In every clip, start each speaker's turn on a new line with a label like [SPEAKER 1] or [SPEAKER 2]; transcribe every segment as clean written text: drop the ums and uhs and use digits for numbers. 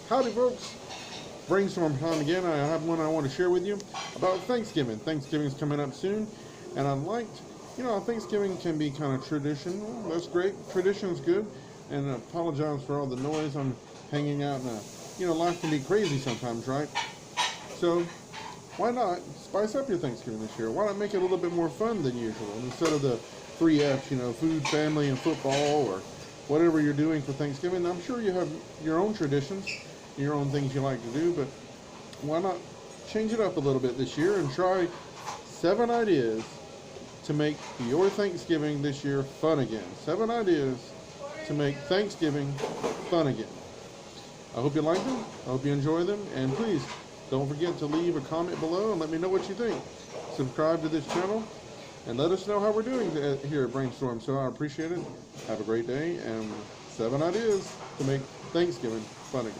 [SPEAKER 1] Howdy folks, BRAiNSTORM time again. I have one I want to share with you about Thanksgiving. Thanksgiving's coming up soon, and Thanksgiving can be kind of traditional. That's great. Tradition's good, and I apologize for all the noise. I'm hanging out in life can be crazy sometimes, right? So why not spice up your Thanksgiving this year? Why not make it a little bit more fun than usual? And instead of the three F's, food, family, and football, or whatever you're doing for Thanksgiving, I'm sure you have your own traditions, your own things you like to do, but why not change it up a little bit this year and try 7 ideas to make your Thanksgiving this year fun again. 7 ideas to make Thanksgiving fun again. I hope you like them. I hope you enjoy them. And please don't forget to leave a comment below and let me know what you think. Subscribe to this channel and let us know how we're doing here at BRAiNSTORM. So I appreciate it. Have a great day, and 7 ideas to make Thanksgiving fun again.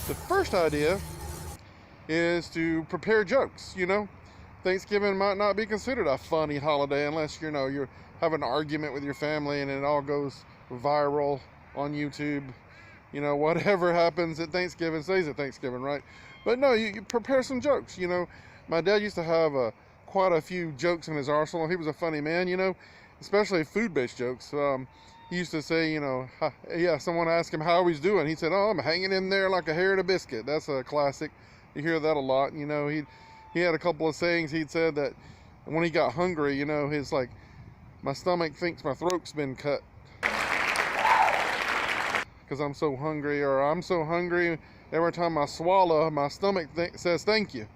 [SPEAKER 1] The first idea is to prepare jokes. Thanksgiving might not be considered a funny holiday unless you're having an argument with your family and it all goes viral on YouTube. Whatever happens at Thanksgiving stays at Thanksgiving, right? But no, you prepare some jokes. My dad used to have quite a few jokes in his arsenal. He was a funny man, especially food-based jokes. He used to say, someone asked him how he's doing. He said, "Oh, I'm hanging in there like a hair in a biscuit." That's a classic. You hear that a lot. He had a couple of sayings. He'd said that when he got hungry, his my stomach thinks my throat's been cut because I'm so hungry, or I'm so hungry every time I swallow, my stomach says thank you.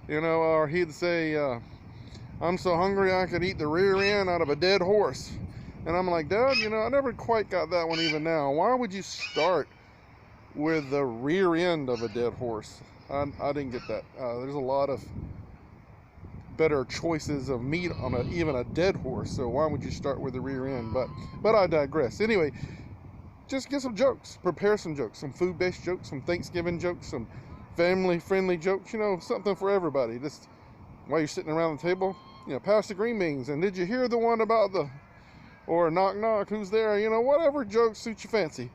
[SPEAKER 1] Or he'd say, "I'm so hungry I could eat the rear end out of a dead horse." And I'm like, "Dad, I never quite got that one even now. Why would you start with the rear end of a dead horse?" I didn't get that. There's a lot of better choices of meat on even a dead horse, so why would you start with the rear end? But I digress. Anyway, just get some jokes. Prepare some jokes. Some food-based jokes, some Thanksgiving jokes, some family-friendly jokes, something for everybody. Just while you're sitting around the table, pass the green beans, and did you hear the one about or knock knock, who's there? Whatever jokes suit your fancy.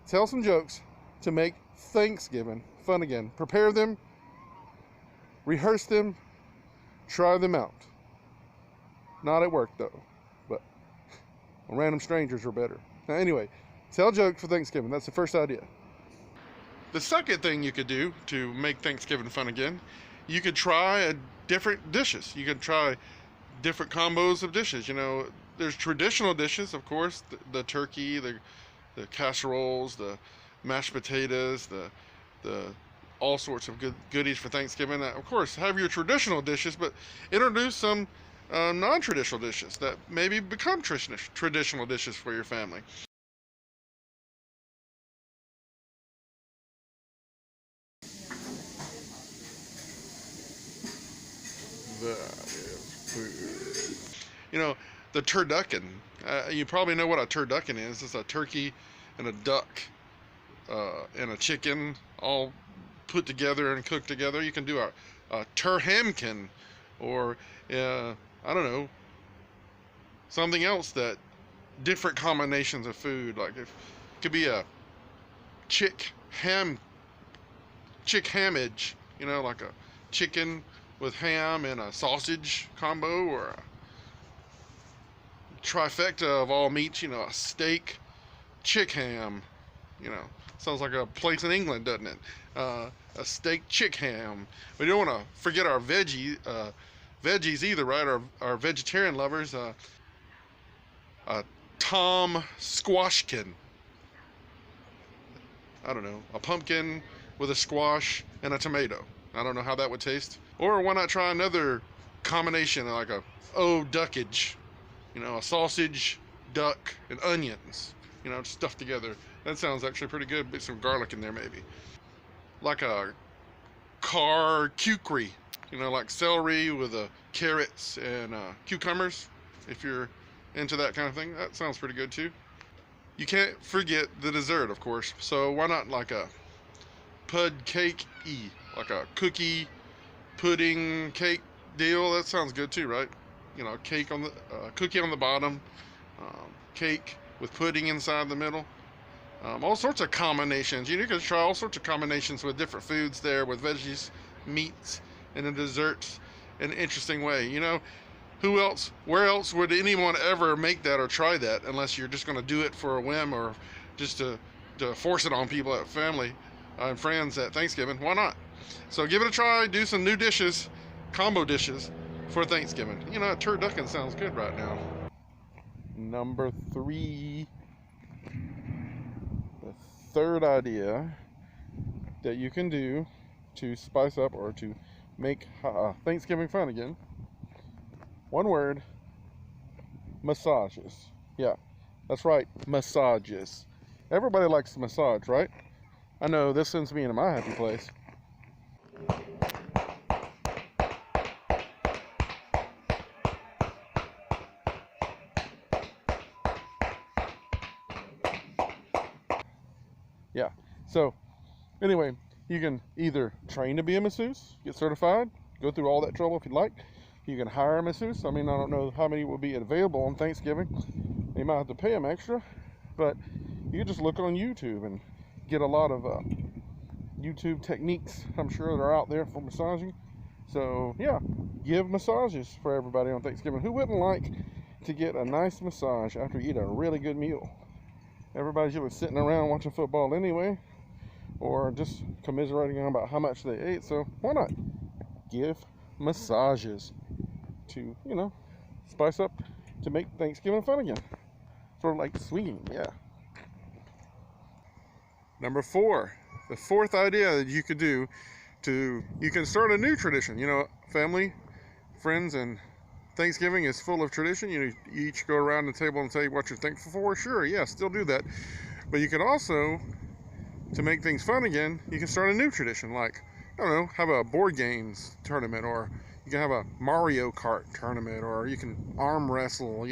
[SPEAKER 1] Tell some jokes to make Thanksgiving fun again. Prepare them, rehearse them, try them out. Not at work though, but random strangers are better. Now anyway, tell jokes for Thanksgiving. That's the first idea. The second thing you could do to make Thanksgiving fun again, you could try different dishes. You can try different combos of dishes. There's traditional dishes, of course, the turkey, the casseroles, the mashed potatoes, the all sorts of goodies for Thanksgiving. Of course, have your traditional dishes, but introduce some non-traditional dishes that maybe become traditional dishes for your family. That is food. The turducken. You probably know what a turducken is. It's a turkey and a duck and a chicken all put together and cooked together. You can do a turhamkin, or I don't know, something else, that different combinations of food. Like it could be a chick hamage, like a chicken with ham and a sausage combo, or a trifecta of all meats, a steak, chick ham, sounds like a place in England, doesn't it? A steak chick ham. We don't want to forget our veggies either, right? Our vegetarian lovers, a Tom squashkin. I don't know, a pumpkin with a squash and a tomato. I don't know how that would taste. Or why not try another combination, like a duckage, a sausage, duck, and onions. you know, stuffed together. That sounds actually pretty good. Put some garlic in there maybe. Like a charcuterie, you know, like celery with carrots and cucumbers. If you're into that kind of thing, that sounds pretty good too. You can't forget the dessert, of course. So why not like a pud cake-y, like a cookie pudding cake deal? That sounds good too, right? You know, cake on the cookie on the bottom, cake with pudding inside the middle. All sorts of combinations. You can try all sorts of combinations with different foods there, with veggies, meats, and the desserts in an interesting way. You know, who else, where else would anyone ever make that or try that unless you're just going to do it for a whim or just to force it on people at family and friends at Thanksgiving? Why not? So give it a try. Do some new dishes, combo dishes for Thanksgiving. You know, turducken sounds good right now. Number 3. The third idea that you can do to spice up or to make Thanksgiving fun again. One word: massages. Yeah, that's right, massages. Everybody likes to massage, right? I know this sends me into my happy place. Yeah, so anyway, you can either train to be a masseuse, get certified, go through all that trouble if you'd like. You can hire a masseuse. I mean, I don't know how many will be available on Thanksgiving. You might have to pay them extra, but you can just look on YouTube and get a lot of YouTube techniques, I'm sure, that are out there for massaging. So yeah, give massages for everybody on Thanksgiving. Who wouldn't like to get a nice massage after you eat a really good meal? Everybody's usually sitting around watching football anyway, or just commiserating about how much they ate. So why not give massages to, you know, spice up, to make Thanksgiving fun again. Sort of like swinging, yeah. Number 4, the fourth idea that you could do you can start a new tradition. You know, family, friends, and Thanksgiving is full of tradition. You each go around the table and say what you're thankful for. Sure, yeah, still do that. But you can also, to make things fun again, you can start a new tradition, like, I don't know, have a board games tournament, or you can have a Mario Kart tournament, or you can arm wrestle.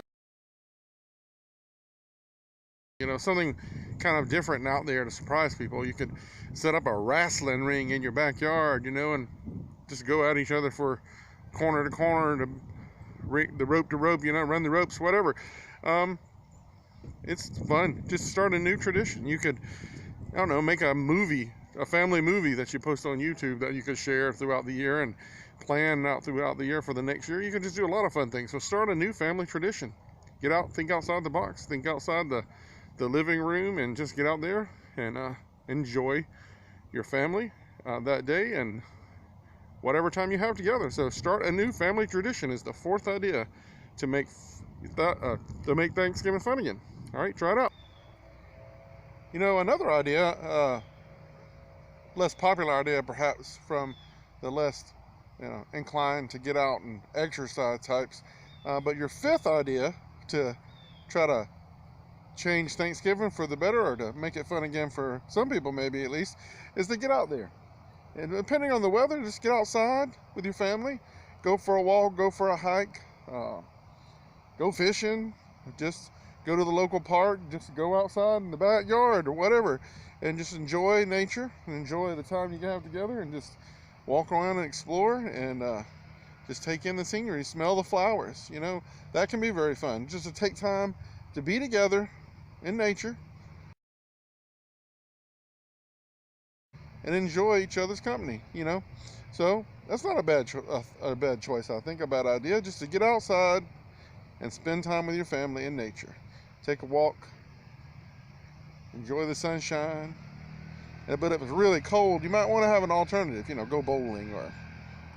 [SPEAKER 1] You know, something kind of different and out there to surprise people. You could set up a wrestling ring in your backyard, you know, and just go at each other for corner to corner, the rope to rope, you know, run the ropes, whatever. It's fun. Just start a new tradition. You could, I don't know, make a movie, a family movie that you post on YouTube that you could share throughout the year and plan out throughout the year for the next year. You can just do a lot of fun things. So start a new family tradition. Get out, think outside the box, think outside the living room, and just get out there and enjoy your family that day and whatever time you have together. So start a new family tradition is the 4th idea to make Thanksgiving fun again. All right, try it out. You know, another idea, less popular idea perhaps, from the less inclined to get out and exercise types, but your 5th idea to try to change Thanksgiving for the better, or to make it fun again for some people maybe at least, is to get out there. And depending on the weather, just get outside with your family, go for a walk, go for a hike, go fishing, just go to the local park, just go outside in the backyard or whatever, and just enjoy nature and enjoy the time you have together, and just walk around and explore, and just take in the scenery, smell the flowers. You know, that can be very fun, just to take time to be together in nature and enjoy each other's company, you know. So that's not a bad choice, I think, a bad idea, just to get outside and spend time with your family in nature. Take a walk, enjoy the sunshine. But if it's really cold, you might want to have an alternative, you know, go bowling or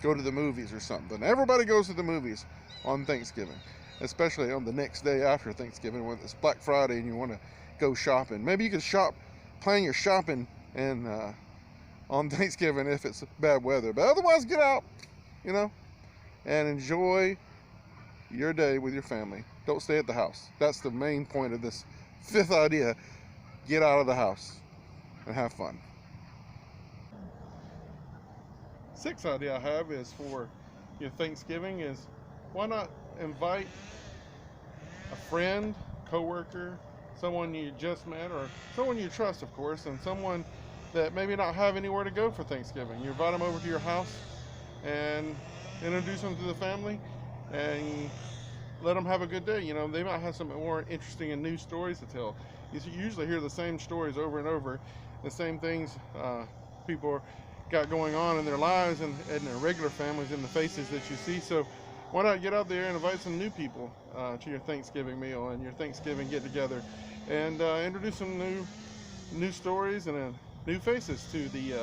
[SPEAKER 1] go to the movies or something. Everybody goes to the movies on Thanksgiving, especially on the next day after Thanksgiving when it's Black Friday and you want to go shopping. Maybe you could plan your shopping and on Thanksgiving if it's bad weather. But otherwise, get out, you know, and enjoy your day with your family. Don't stay at the house. That's the main point of this Fifth idea, get out of the house and have fun. Sixth idea I have is for your Thanksgiving is, why not invite a friend, coworker, someone you just met, or someone you trust, of course, and someone that maybe not have anywhere to go for Thanksgiving. You invite them over to your house and introduce them to the family and let them have a good day. You know, they might have some more interesting and new stories to tell. You usually hear the same stories over and over, the same things people got going on in their lives and their regular families in the faces that you see. So why not get out there and invite some new people to your Thanksgiving meal and your Thanksgiving get together, and introduce some new stories and new faces to the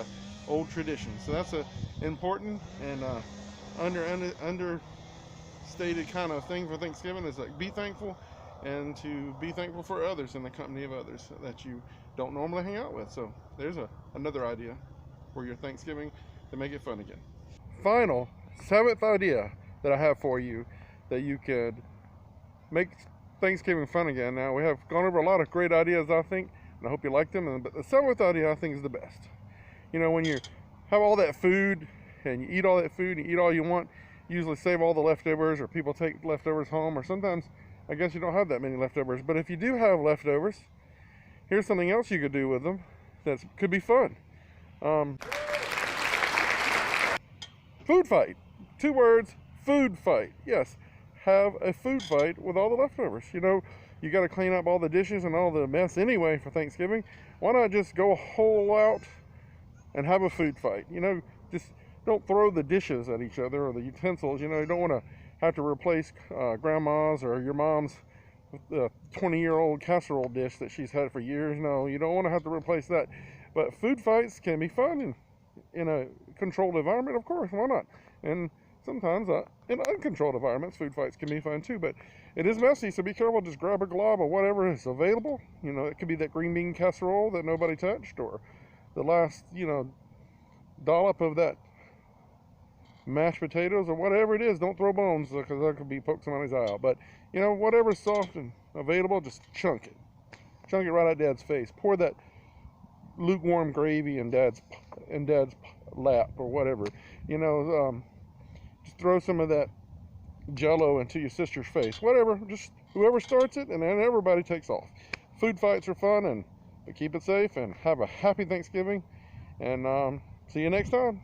[SPEAKER 1] old traditions. So that's a important and understated kind of thing for Thanksgiving, is like be thankful, and to be thankful for others in the company of others that you don't normally hang out with. So there's another idea for your Thanksgiving to make it fun again. Final, seventh idea that I have for you that you could make Thanksgiving fun again. Now, we have gone over a lot of great ideas, I think, and I hope you like them. But the seventh idea I think is the best. You know, when you have all that food and you eat all that food and you eat all you want, you usually save all the leftovers, or people take leftovers home, or sometimes I guess you don't have that many leftovers. But if you do have leftovers, here's something else you could do with them that could be fun. Food fight. 2 words, food fight. Yes, have a food fight with all the leftovers. You know, you got to clean up all the dishes and all the mess anyway for Thanksgiving. Why not just go whole out and have a food fight? You know, just don't throw the dishes at each other or the utensils. You know, you don't want to have to replace grandma's or your mom's 20-year-old casserole dish that she's had for years. No, you don't want to have to replace that. But food fights can be fun in a controlled environment, of course. Why not? And sometimes in uncontrolled environments, food fights can be fun too. But it is messy, so be careful. Just grab a glob of whatever is available. You know, it could be that green bean casserole that nobody touched, or the last, dollop of that mashed potatoes, or whatever it is. Don't throw bones, because that could be poke somebody's eye out. But, whatever's soft and available, just chunk it. Chunk it right at Dad's face. Pour that lukewarm gravy in Dad's lap, or whatever. Just throw some of that Jello into your sister's face. Whatever. Just whoever starts it, and then everybody takes off. Food fights are fun, but keep it safe, and have a happy Thanksgiving. And see you next time.